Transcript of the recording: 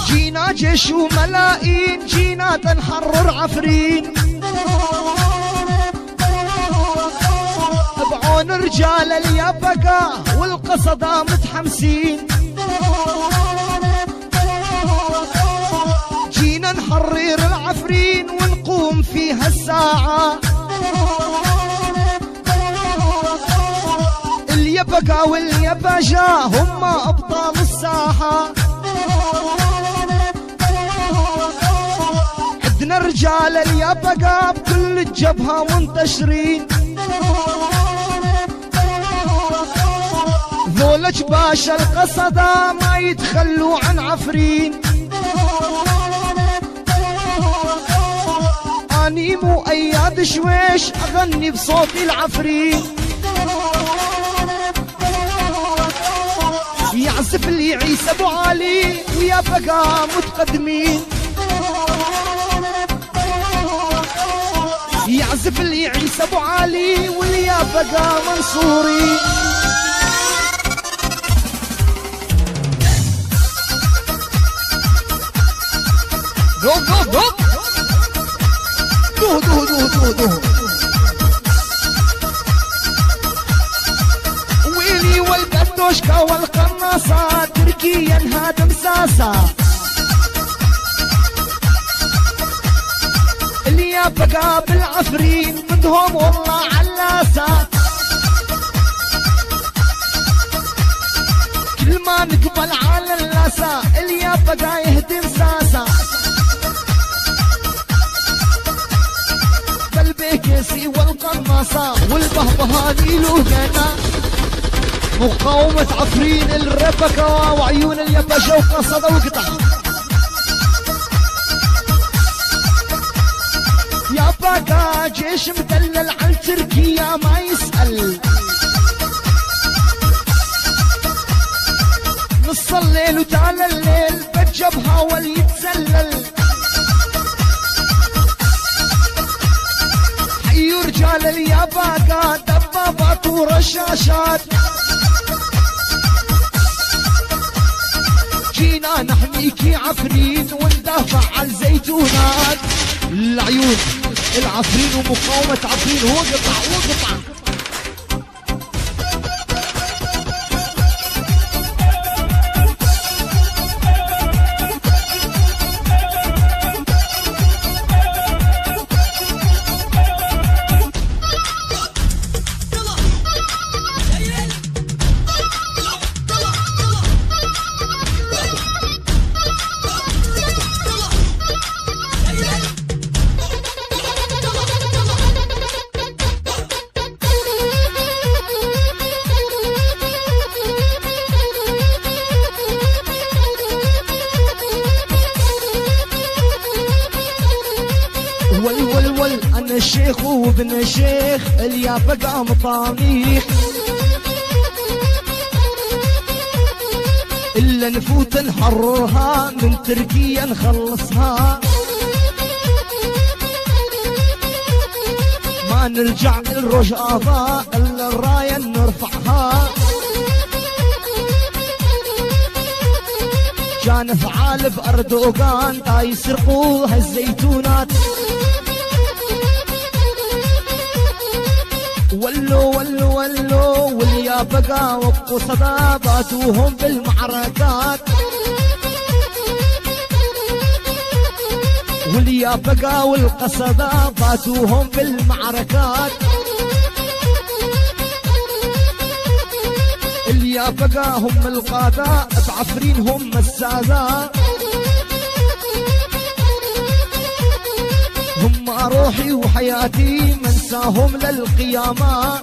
جينا جيش وملايين، جينا تنحرر عفرين، بعون رجال اليابقة والقصدة متحمسين، جينا نحرر العفرين ونقوم فيها الساعة، اليابقة واليابجة هم أبطال الساحة، عندنا رجال اليابقة بكل الجبهة منتشرين، ذولا جباش القصدة ما يتخلوا عن عفرين، اني مو اياد شويش اغني بصوتي العفرين، يعزف لي عيسى ابو علي ويا بقى متقدمين، يعزف لي عيسى ابو علي ويا بقى منصوري. دوب دوب دوب دوه دوه دوه دوه دوه ويلي والبدوشكا والقناصة تركيا هذا مساسة، اللي يبقى بالعفرين بدهم والله علاسة، كل ما نقبل على اللاسة اللي يبقى يهدم ساسة، بالبيكسي والقناصة والبهبهاني له جنة، مقاومة عفرين الربكة وعيون اليبجة وقصدة وقطع، يا بقى جيش مدلل عن تركيا ما يسأل، نص الليل وتعالى الليل بالجبهة وليتسلل، حيوا رجال اليابقة دبابات ورشاشات، جينا نحميكي عفرين وندافع على الزيتونات، العيون العفرين ومقاومة عفرين وقطع وقطع. ول انا الشيخ وابن الشيخ اليابقة مطانيخ، الا نفوت نحررها من تركيا نخلصها، ما نرجع للرجاضة الا الراية نرفعها، كان فعال باردوغان تا يسرقوا هالزيتونات، ولو ولو ولو واليابقة والقصدة باتوهم بالمعركات، واليابقة والقصدة باتوهم بالمعركات، اليابقة هم القادة بعفرين هم السادة، هم روحي وحياتي منساهم للقيامة،